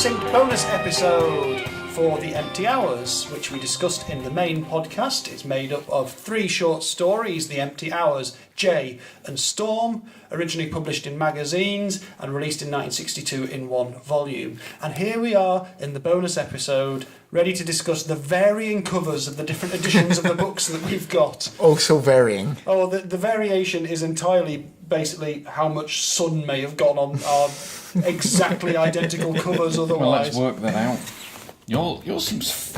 Precinct bonus episode for The Empty Hours, which we discussed in the main podcast. It's made up of 3 short stories, The Empty Hours, Jay and Storm, originally published in magazines and released in 1962 in 1 volume. And here we are in the bonus episode, ready to discuss the varying covers of the different editions of the books that we've got. Oh, so varying. Oh, the variation is entirely basically how much sun may have gone on our exactly identical covers otherwise. Well, let's work that out. Yours seems...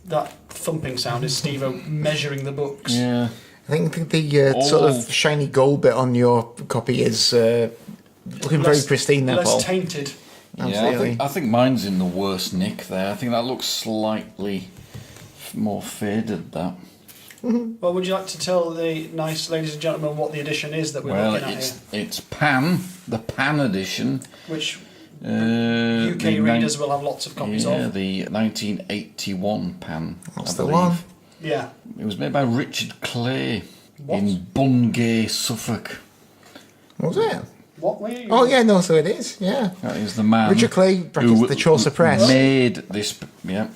That thumping sound is Stevo measuring the books. Yeah. I think the sort of shiny gold bit on your copy is looking very pristine there, Paul. Less tainted. Absolutely. Yeah, I think mine's in the worst nick there. I think that looks slightly more faded, that. Well, would you like to tell the nice ladies and gentlemen what the edition is that we're looking at here? It's Pan, the Pan edition. Which UK readers will have lots of copies of. Yeah, the 1981 Pan. That's the one. Yeah. It was made by Richard Clay What? in Bungay, Suffolk. Was it? What were you? Oh, yeah, no, so it is, yeah. That is the man Richard Clay, brackets, the Chaucer Press. Made this, yeah.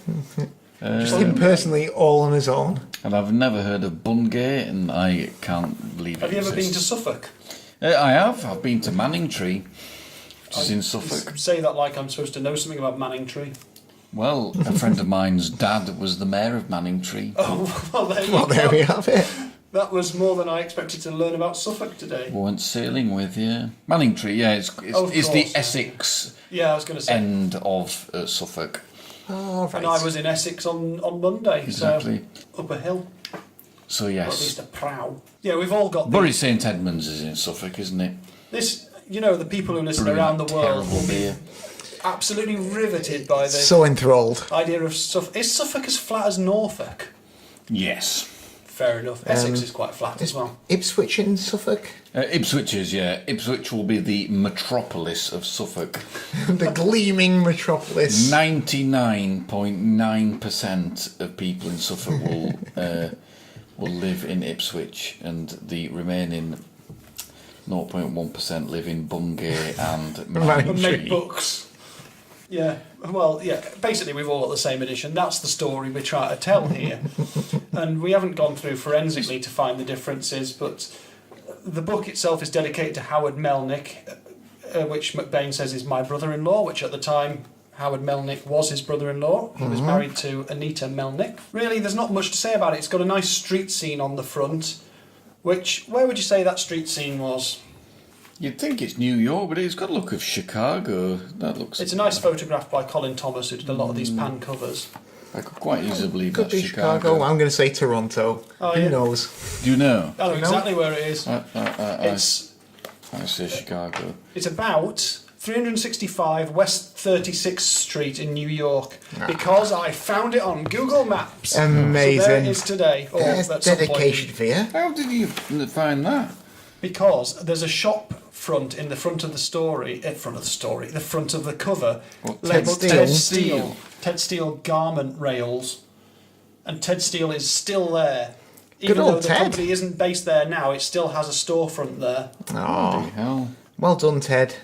Just him personally, all on his own. And I've never heard of Bungay, and I can't believe it Have you ever been to exists. Suffolk? I have. I've been to Manningtree, which is in Suffolk. Say that like I'm supposed to know something about Manningtree. Well, a friend of mine's dad was the mayor of Manningtree. Oh, well, there you Well, go. there we have it. That was more than I expected to learn about Suffolk today. Went sailing with, yeah. Manningtree, yeah, it's Of the course. Essex Yeah, I was going to say. end of Suffolk. Oh, right. And I was in Essex on Monday, Exactly. so up a hill, So or at yes. least a prow. Yeah, we've all got Bury St Edmunds is in Suffolk, isn't it? this. You know, the people who listen Brewing around the that world terrible will be beer. absolutely riveted by the So enthralled. idea of Suffolk. Is Suffolk as flat as Norfolk? Yes. Fair enough. Essex is quite flat as well. Ipswich in Suffolk. Ipswich is, yeah. Ipswich will be the metropolis of Suffolk. The gleaming metropolis. 99.9% of people in Suffolk will live in Ipswich, and the remaining 0.1% live in Bungay and And make Manningtree. books. Yeah, well, yeah, basically we've all got the same edition. That's the story we're trying to tell here. And we haven't gone through forensically to find the differences, but the book itself is dedicated to Howard Melnick, which McBain says is my brother-in-law, which at the time Howard Melnick was his brother-in-law. He was married to Anita Melnick. Really, there's not much to say about it. It's got a nice street scene on the front, which, where would you say that street scene was? You'd think it's New York, but it's got a look of Chicago. That looks... It's a nice photograph by Colin Thomas, who did a lot of these pan covers. I could quite easily believe Could that's be Chicago. I'm going to say Toronto. Oh, Who yeah. knows? Do you know? I know exactly where it is. I It's say Chicago. It's about 365 West 36th Street in New York, because I found it on Google Maps. Amazing. So there it is today. Or There's at some point. dedication for you. How did you find that? Because there's a shop front in the front of the story, the front of the cover, What, labelled Ted Ted Steele? Steele. Ted Steele garment rails. And Ted Steele is still there. Good Even old though the Ted. company isn't based there now, it still has a storefront there. Oh, Bloody hell. well done, Ted.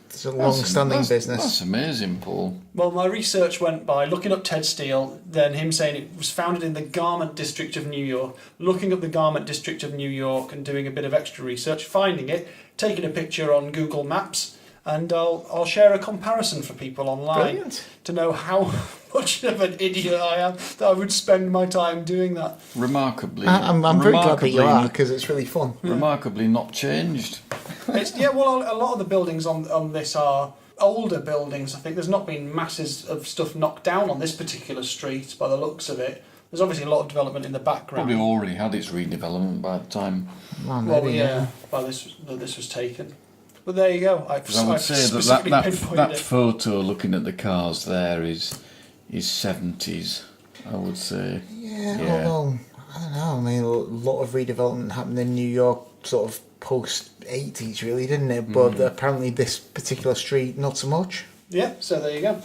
It's a long-standing That's business. amazing, Paul. Well, my research went by looking up Ted Steele, then him saying it was founded in the garment district of New York, looking up the garment district of New York and doing a bit of extra research, finding it, taking a picture on Google Maps, and I'll share a comparison for people online. Brilliant. To know how much of an idiot I am that I would spend my time doing that. Remarkably. I'm very glad that you are, remarkably- because it's really fun. Remarkably not changed. Well, a lot of the buildings on this are older buildings. I think there's not been masses of stuff knocked down on this particular street by the looks of it. There's obviously a lot of development in the background. Probably already had its redevelopment by the time. Well, Well, maybe, yeah, by this was taken. But there you go. I've 'Cause I would I've say specifically that pinpointed it. photo looking at the cars there is 70s, I would say. Yeah, although, I don't know, I mean, a lot of redevelopment happened in New York sort of post-80s, really, didn't it? But apparently this particular street, not so much. Yeah, so there you go.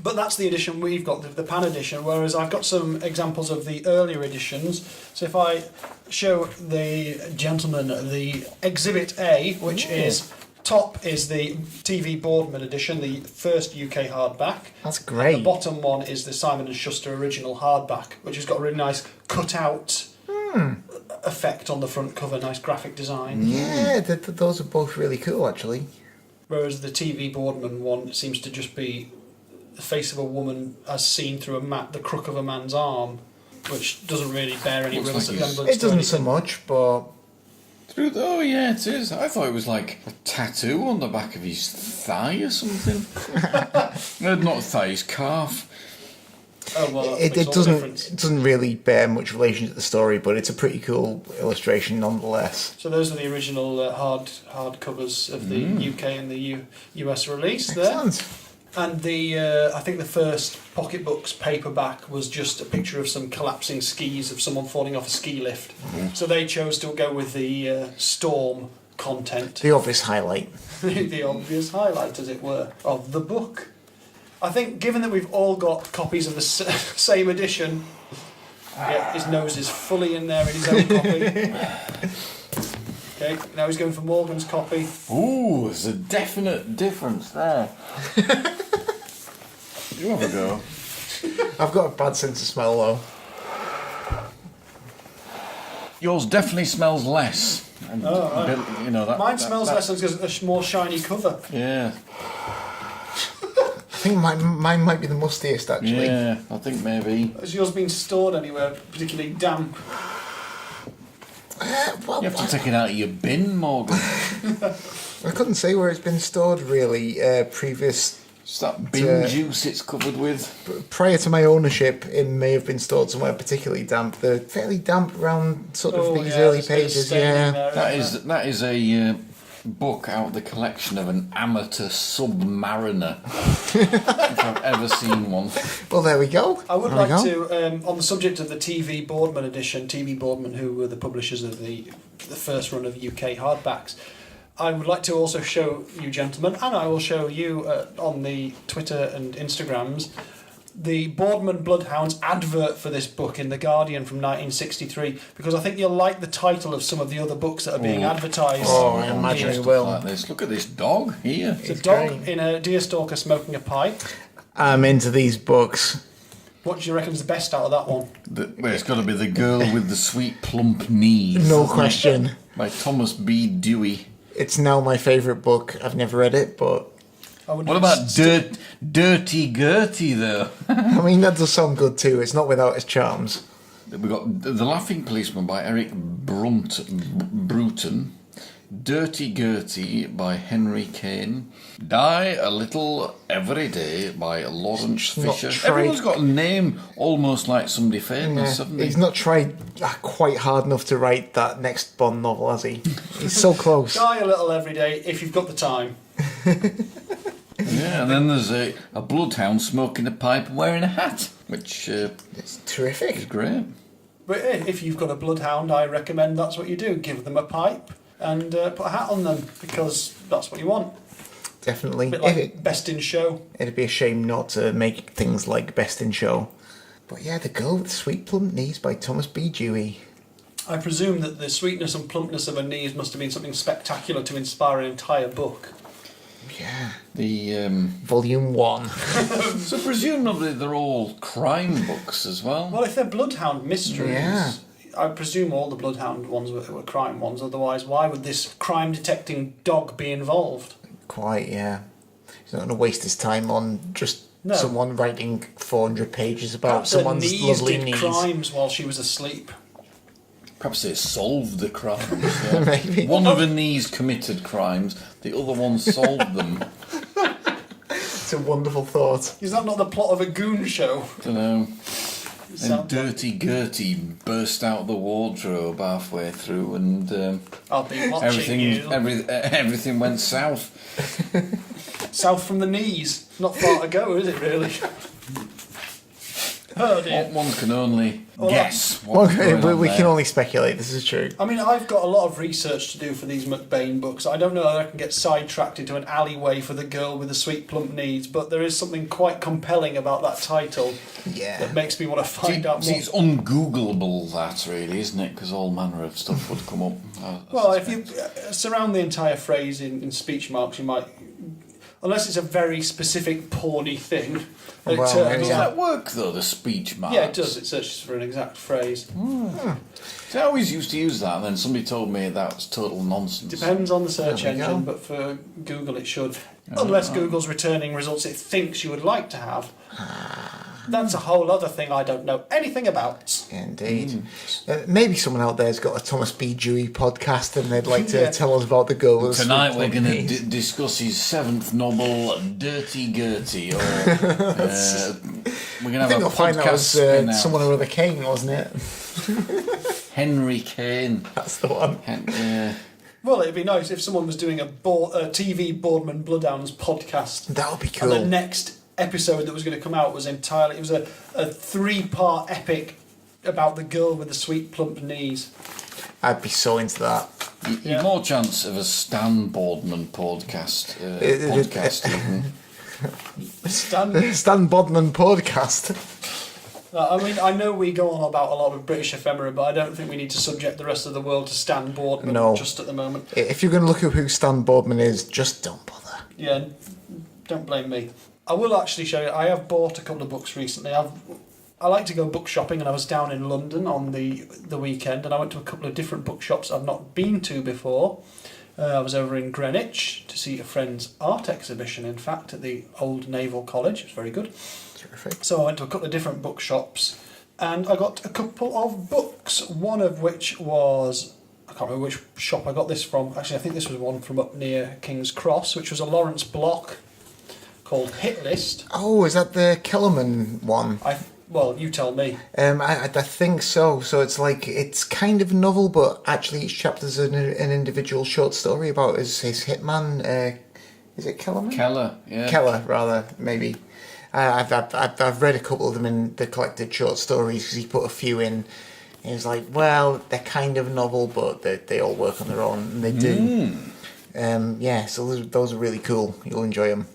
But that's the edition we've got, the Pan edition, whereas I've got some examples of the earlier editions. So if I show the gentleman the Exhibit A, which is top is the TV Boardman edition, the first UK hardback. That's The great. bottom one is the Simon and Schuster original hardback, which has got a really nice cut-out effect on the front cover, nice graphic design. Yeah, those are both really cool, actually. Whereas the TV Boardman one seems to just be the face of a woman as seen through the crook of a man's arm, which doesn't really bear any Looks real like he's- resemblance It doesn't to so anything. much, but Oh yeah, it is. I thought it was like a tattoo on the back of his thigh or something. No, not thigh, his calf. Oh well, that it makes all the difference. doesn't really bear much relation to the story, but it's a pretty cool illustration nonetheless. So those are the original hard covers of the UK and the US release there. Excellent. And the I think the first Pocketbooks paperback was just a picture of some collapsing skis of someone falling off a ski lift. So they chose to go with the storm content, The obvious highlight. the obvious highlight, as it were, of the book. I think, given that we've all got copies of the same edition, yeah, his nose is fully in there in his own copy. Okay, now he's going for Morgan's copy. Ooh, there's a definite difference there. You have a go. I've got a bad sense of smell though. Yours definitely smells less. And Oh, right. you know that. Mine that- smells that- less because it's a more shiny cover. Yeah, I think mine might be the mustiest actually. yeah. I think maybe Has yours been stored anywhere particularly damp? Well, you have to take it out of your bin, Morgan. I couldn't say where it's been stored really. Previous, It's that bin Uh, juice it's covered with. prior to my ownership, it may have been stored somewhere particularly damp. They're fairly damp around sort of these early there's a bit of pages. staining Yeah. there, That isn't is that is a book out of the collection of an amateur submariner. If I've ever seen one. Well, there we go. I would There we like go. to, on the subject of the TV Boardman edition, TV Boardman, who were the publishers of the first run of UK hardbacks, I would like to also show you gentlemen, and I will show you on the Twitter and Instagrams, the Boardman Bloodhounds advert for this book in The Guardian from 1963, because I think you'll like the title of some of the other books that are being advertised. Oh, I imagine here. you Stuff will. like this. Look at this dog here. It's a It's dog great. in a deerstalker smoking a pipe. I'm into these books. What do you reckon is the best out of that one? Well, it's got to be The Girl with the Sweet Plump Knees. No question. By Thomas B. Dewey. It's now my favourite book. I've never read it, but I would What about Dirty Gertie, though? I mean that does sound good too. It's not without its charms. We've got The Laughing Policeman by Eric Bruton. Dirty Gertie by Henry Kane. Die a Little Every Day by Lawrence Not Fisher. tried. Everyone's got a name almost like somebody famous, haven't they? He's not tried quite hard enough to write that next Bond novel, has he? He's so close. Die a little every day if you've got the time. Yeah, and then there's a bloodhound smoking a pipe and wearing a hat, which It's is terrific. great. But if you've got a bloodhound, I recommend that's what you do. Give them a pipe and put a hat on them, because that's what you want. Definitely. A bit like Best in Show. It'd be a shame not to make things like Best in Show. But yeah, The Girl with the Sweet Plump Knees by Thomas B. Dewey. I presume that the sweetness and plumpness of her knees must have been something spectacular to inspire an entire book. Yeah. The Volume 1. so presumably they're all crime books as well. Well, if they're bloodhound mysteries, Yeah. I presume all the bloodhound ones were crime ones. Otherwise, why would this crime-detecting dog be involved? Quite, yeah. He's not going to waste his time on just No. someone writing 400 pages about Perhaps her someone's knees lovely did knees. crimes while she was asleep. Perhaps they solved the crimes. Yeah. Maybe. One of the knees committed crimes, the other one solved them. It's a wonderful thought. Is that not the plot of a Goon show? Don't know. It And sounds- Dirty Gertie burst out the wardrobe halfway through, and I'll be watching you. everything went south. South from the knees. Not far to go, is it really? Oh dear. One can only Well, guess. Well, What's going on we there. can only speculate. This is true. I mean, I've got a lot of research to do for these McBain books. I don't know whether I can get sidetracked into an alleyway for the girl with the sweet plump knees, but there is something quite compelling about that title Yeah. that makes me want to find out See, more. it's ungoogleable, that really, isn't it? Because all manner of stuff would come up. I Well, if you suspect. surround the entire phrase in speech marks, you might, unless it's a very specific porny thing. It Well, turns Does yeah. out- that work though? The speech marks. Yeah, it does. It searches for an exact phrase. See, I always used to use that, and then somebody told me that's total nonsense. Depends on the search There we engine, go. but for Google it should. Unless Google's returning results it thinks you would like to have. That's a whole other thing I don't know anything about. Indeed. Maybe someone out there's got a Thomas B. Dewey podcast and they'd like to Yeah. tell us about the girl with the Tonight sweet we're plump going to knees. discuss his 7th novel, Dirty Gertie, or we're going to I have think a I'll find that podcast was spin-out. someone or other Kane, wasn't it? Henry Kane. That's the one. Well, it'd be nice if someone was doing a TV Boardman Bloodhounds podcast. That would be And the cool. next episode that was going to come out was entirely... It was a 3-part epic about the girl with the sweet plump knees. I'd be so into that. You've Yeah. more chance of a Stan Boardman podcast. Even. Stan, Stan Bodman podcast. I mean, I know we go on about a lot of British ephemera, but I don't think we need to subject the rest of the world to Stan Boardman No. just at the moment. If you're going to look at who Stan Boardman is, just don't bother. Yeah, don't blame me. I will actually show you. I have bought a couple of books recently. I like to go book shopping, and I was down in London on the weekend, and I went to a couple of different bookshops I've not been to before. I was over in Greenwich to see a friend's art exhibition, in fact, at the Old Naval College. It was very good. Terrific. So I went to a couple of different bookshops, and I got a couple of books, one of which was... I can't remember which shop I got this from. Actually, I think this was one from up near King's Cross, which was a Lawrence Block called Hit List. Oh, is that the Kellerman one? Well, you tell me. I think so. So it's kind of a novel, but actually each chapter's an individual short story about his hitman. Is it Kellerman? Keller, yeah. Keller, rather, maybe. I've read a couple of them in the collected short stories because he put a few in. He was like, well, they're kind of novel, but they all work on their own, and they do. Yeah, so those are really cool. You'll enjoy them.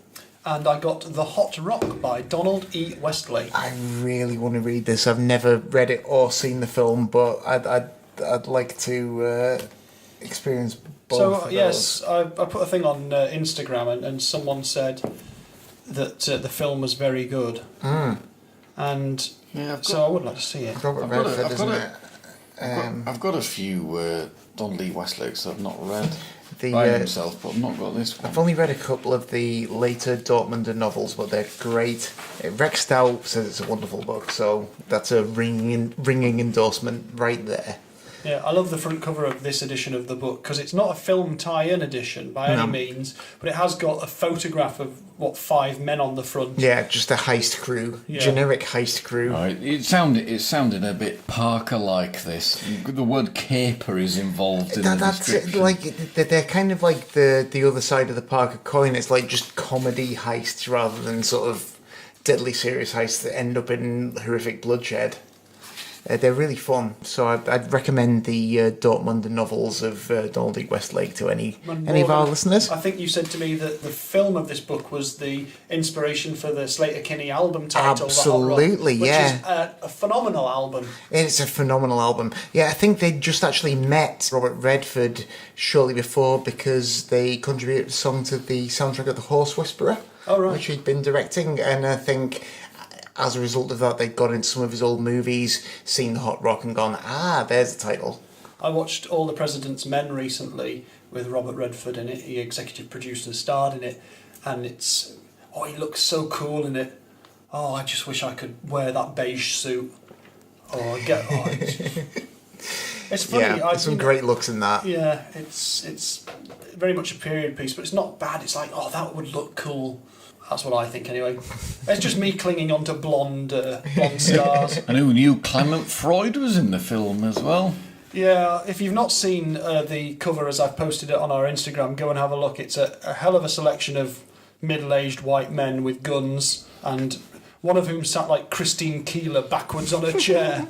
And I got The Hot Rock by Donald E. Westlake. I really want to read this. I've never read it or seen the film, but I'd like to experience both. So, of yes, I put a thing on Instagram, and someone said that the film was very good. And Yeah, so I would like to see it. those. Robert I've got Redford, I've isn't got it? I've got a few Don Lee Westlakes I've not read The, by uh, himself, but I've not got this one. I've only read a couple of the later Dortmunder novels, but they're great. Rex Stout says it's a wonderful book, so that's a ringing endorsement right there. Yeah, I love the front cover of this edition of the book because it's not a film tie-in edition by any means, but it has got a photograph of 5 men on the front. Yeah, just a heist crew, Yeah. generic heist crew. Right, it sounded a bit Parker-like. This, the word caper is involved in the That's description. like they're kind of like the other side of the Parker coin. It's like just comedy heists rather than sort of deadly serious heists that end up in horrific bloodshed. They're really fun, so I'd recommend the Dortmunder novels of Donald E. Westlake to any of our listeners. I think you said to me that the film of this book was the inspiration for the Sleater-Kinney album title, Absolutely, The Hot Rock, yeah. which is a phenomenal album. It's a phenomenal album. Yeah, I think they just actually met Robert Redford shortly before because they contributed a song to the soundtrack of The Horse Whisperer, Oh, right. which he'd been directing, and I think as a result of that, they'd got into some of his old movies, seen The Hot Rock and gone, there's the title. I watched All the President's Men recently with Robert Redford in it. He executive produced and starred in it, and he looks so cool in it. Oh, I just wish I could wear that beige suit. It's funny. Yeah, there's some great looks in that. Yeah, it's very much a period piece, but it's not bad. It's like, that would look cool. That's what I think, anyway. It's just me clinging on to blonde stars. And who knew Clement Freud was in the film as well? Yeah, if you've not seen the cover as I've posted it on our Instagram, go and have a look. It's a hell of a selection of middle-aged white men with guns, and one of whom sat like Christine Keeler backwards on a chair.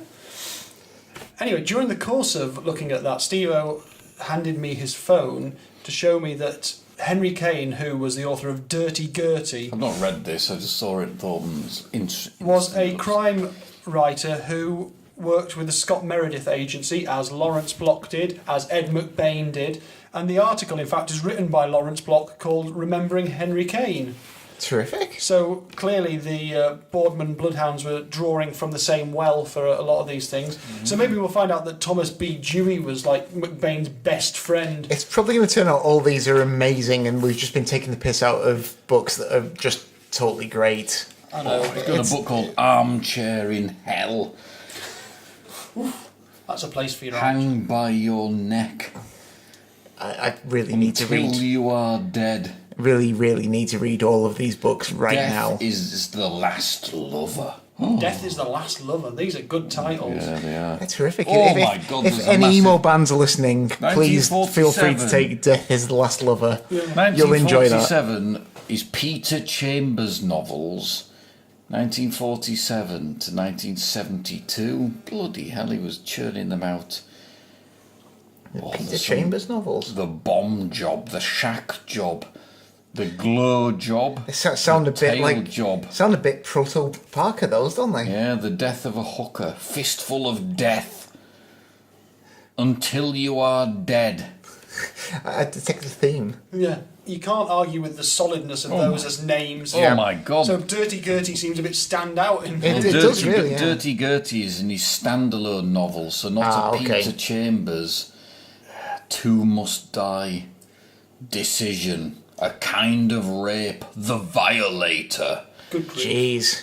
Anyway, during the course of looking at that, Stevo handed me his phone to show me that Henry Kane, who was the author of Dirty Gertie, I've not read this, I just saw it and thought it was interesting. was a crime writer who worked with the Scott Meredith agency, as Lawrence Block did, as Ed McBain did, and the article, in fact, is written by Lawrence Block called Remembering Henry Kane. Terrific. So clearly the Boardman Bloodhounds were drawing from the same well for a lot of these things. So maybe we'll find out that Thomas B. Dewey was like McBain's best friend. It's probably going to turn out all these are amazing, and we've just been taking the piss out of books that are just totally great. I know. He's got a book called Armchair in Hell. That's a place for your Hang by your neck I really need to till read. you are dead. Really, really need to read all of these books right Death now. is the last lover. Death is the Last Lover. These are good titles. Yeah, they are. They're terrific. Oh if, my God, If there's a any massive- emo bands are listening, please feel free to 1947. take Death is the Last Lover. You'll enjoy that. 1947 is Peter Chambers' novels. 1947 to 1972. Bloody hell, he was churning them out. Oh, Peter there's some- Chambers novels. The Bomb Job, The Shack Job, The Glow Job, They sound a The bit Tail like Job. sound a bit proto Parker, those, don't they? Yeah, The Death of a Hooker, Fistful of Death, Until You Are Dead. I detect the theme. Yeah. You can't argue with the solidness of those as names. Oh my God. So Dirty Gertie seems a bit stand out in It does really, yeah. Dirty Gertie is in his standalone novel, so not a okay. Peter Chambers. Two Must Die, Decision, A Kind of Rape, The Violator, Good grief. Jeez.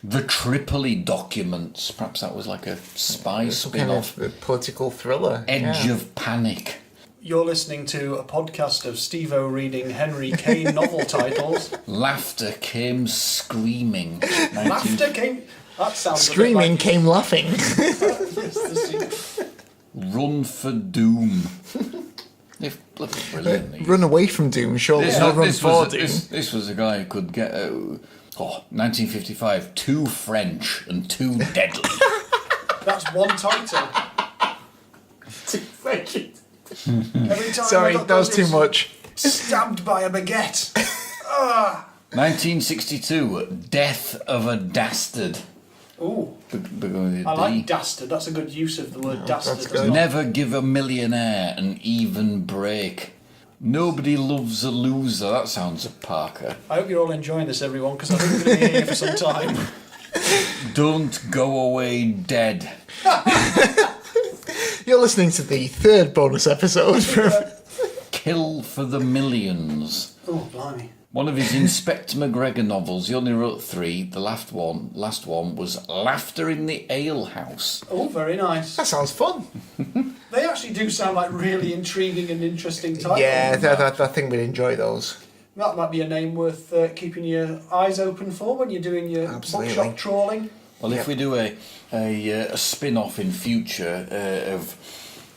The Tripoli Documents, perhaps that was like a spy Some kind spin-off, of political thriller. Edge yeah. of Panic. You're listening to a podcast of Stevo reading Henry Kane novel titles. Laughter Came Screaming. Laughter came... That sounds Screaming a bit came laughing. like... Run for Doom. They're bloody brilliant. these. Run away from Doom, surely This, not run this for was, Doom. this was a guy who could get... 1955, Too French and Too Deadly. That's one title. Every time Sorry, I got that was those, too it's much. Stabbed by a baguette. 1962, Death of a Dastard. Ooh, Beginning with I a like D. dastard. That's a good use of the word dastard. that's as good. well. Never give a millionaire an even break. Nobody loves a loser. That sounds a Parker. I hope you're all enjoying this, everyone, because I think we're going to be here for some time. Don't go away dead. You're listening to the third bonus episode from Kill for the Millions. Oh, blimey. One of his Inspector McGregor novels. He only wrote 3. The last one was Laughter in the Ale House. Oh, very nice. That sounds fun. They actually do sound like really intriguing and interesting titles. Yeah, I think we'd enjoy those. That might be a name worth keeping your eyes open for when you're doing your Absolutely. bookshop trawling. Well, if we do a spin-off in future of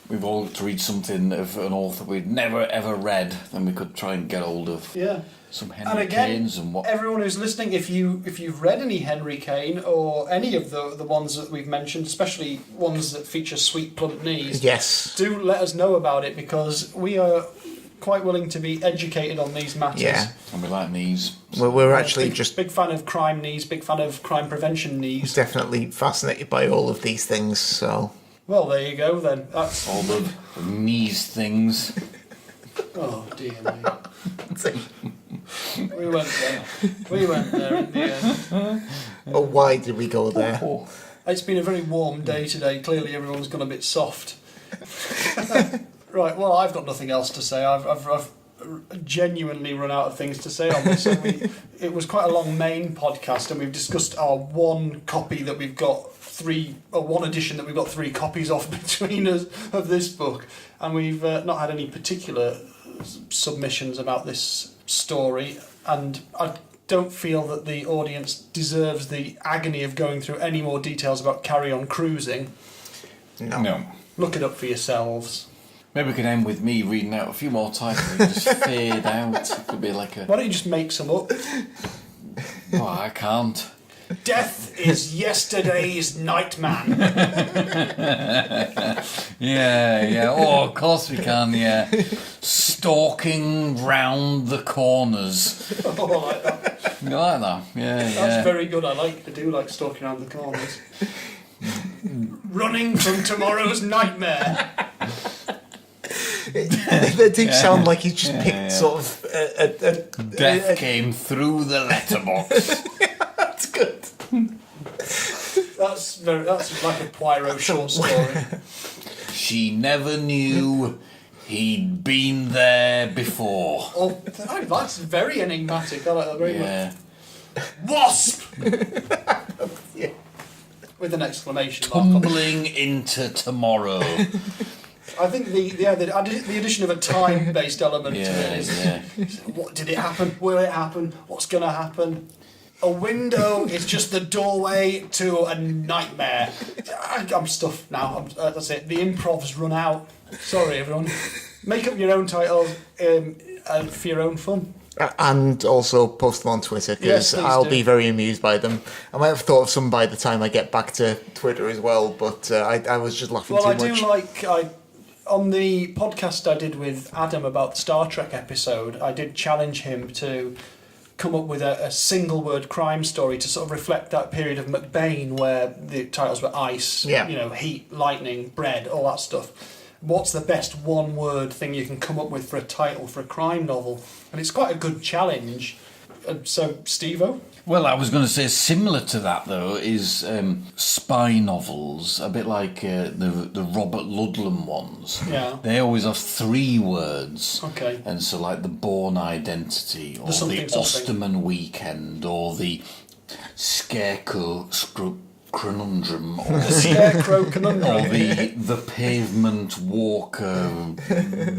we've all got to read something of an author we'd never ever read, then we could try and get hold of Yeah. some And Henry again, Kane's and what. everyone who's listening, if you've read any Henry Kane or any of the ones that we've mentioned, especially ones that feature sweet plump knees, Yes. do let us know about it, because we are quite willing to be educated on these matters. Yeah. And we like these. We're actually big, just big fan of crime knees, big fan of crime prevention knees. definitely fascinated by all of these things, so... Well, there you go then. That's All the knees things. oh dear me. We went there. We went there in the end. Oh, why did we go there? It's been a very warm day today. Clearly, everyone's gone a bit soft. Right. Well, I've got nothing else to say. I've genuinely run out of things to say on this. It was quite a long main podcast, and we've discussed our one copy that we've got one edition that we've got 3 copies of between us of this book, and we've not had any particular submissions about this story, and I don't feel that the audience deserves the agony of going through any more details about Carry On Cruising. No. Look it up for yourselves. Maybe we can end with me reading out a few more titles and just fade out. It could be like a... Why don't you just make some up? Oh, I can't. Death is yesterday's nightman. Yeah. Oh, of course we can, yeah. Stalking round the corners. Oh, I like that. You like that? Yeah, That's very good. I do like stalking around the corners. Running from tomorrow's nightmare. They do sound like he's just picked sort of Death came through the letterbox. That's good. That's like a Poirot short story. She never knew he'd been there before. Oh, that's very enigmatic. I like that very Yeah. much. Wasp! Yeah. With an exclamation mark. Tumbling into tomorrow. I think the addition of a time-based element to it is. Yeah. What did it happen? Will it happen? What's going to happen? A window is just the doorway to a nightmare. I'm stuffed now. That's it. The improv's run out. Sorry, everyone. Make up your own titles for your own fun. And also post them on Twitter, because Yes, please I'll do. be very amused by them. I might have thought of some by the time I get back to Twitter as well, but I was just laughing Well, too much. on the podcast I did with Adam about the Star Trek episode, I did challenge him to come up with a single word crime story to sort of reflect that period of McBain where the titles were ice, heat, lightning, bread, all that stuff. What's the best one word thing you can come up with for a title for a crime novel? And it's quite a good challenge. So, Stevo? Well, I was going to say similar to that, though, is spy novels, a bit like the Robert Ludlum ones. Yeah. They always have 3 words. Okay. And so, like the Bourne Identity, or something, the something. Osterman Weekend, or the Scarecrow Conundrum, or The Scarecrow Conundrum. or the Pavement Walker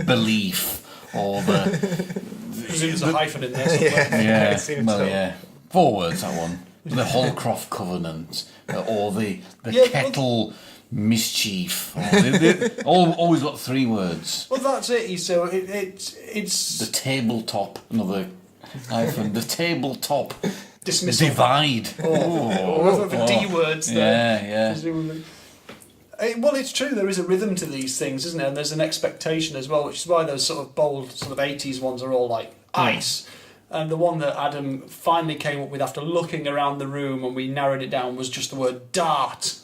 Belief, or the... Presumes a hyphen in there somewhere. Yeah, It seems well, so. yeah. 4 words, that one. The Holcroft Covenant, or the Yeah, Kettle Mischief. Or always got 3 words. Well, that's it. So it's The Tabletop, another hyphen. The Tabletop dismissal. Divide. Oh, for D words there. Yeah. Presumably. Well, it's true. There is a rhythm to these things, isn't there? And there's an expectation as well, which is why those sort of bold, sort of 80s ones are all like ice. And the one that Adam finally came up with after looking around the room and we narrowed it down was just the word dart,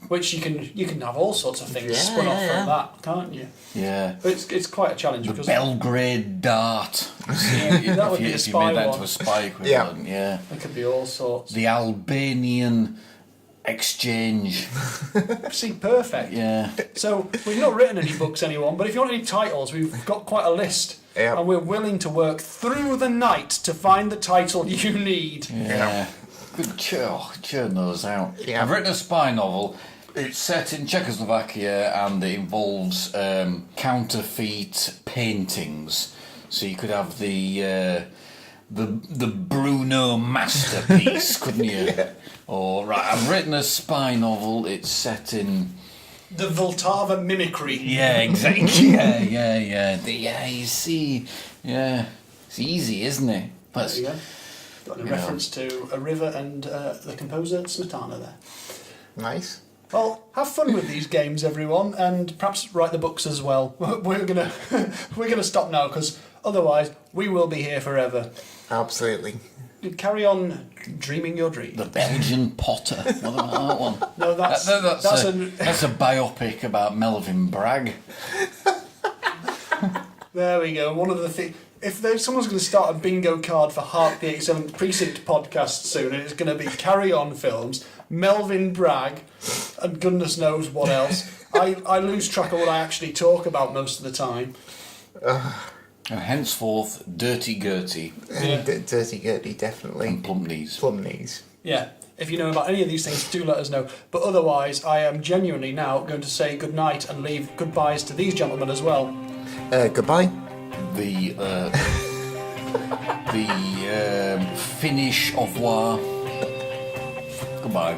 which you can have all sorts of things spun off from that, can't you? Yeah. But it's quite a challenge The because Belgrade Dart. that would be a If you spy made that one. into a spy equivalent, yeah. It could be all sorts. The Albanian Exchange. See, perfect. Yeah. So we've not written any books, anyone, but if you want any titles, we've got quite a list. Yeah. And we're willing to work through the night to find the title you need. Yeah. Good churn those out. Yeah. I've written a spy novel. It's set in Czechoslovakia and it involves counterfeit paintings. So you could have the Bruno masterpiece, couldn't you? Yeah. Or I've written a spy novel. It's set in. The Vltava mimicry. Yeah, exactly. Yeah. You see, yeah, it's easy, isn't it? There you go. Got a reference to a river and the composer Smetana there. Nice. Well, have fun with these games, everyone, and perhaps write the books as well. We're gonna stop now because otherwise we will be here forever. Absolutely. Carry on dreaming your dream. The Belgian Potter. What about that one? No, that's That's a biopic about Melvin Bragg. There we go. One of the things. If someone's going to start a bingo card for Hark the 87th Precinct podcast soon, it's going to be Carry On Films, Melvin Bragg, and goodness knows what else. I lose track of what I actually talk about most of the time. And henceforth, Dirty Gertie Yeah. Dirty Gertie, definitely. and Plump Knees. Plum knees. Yeah. If you know about any of these things, do let us know. But otherwise, I am genuinely now going to say good night and leave goodbyes to these gentlemen as well. Goodbye. The Finnish au revoir. Goodbye.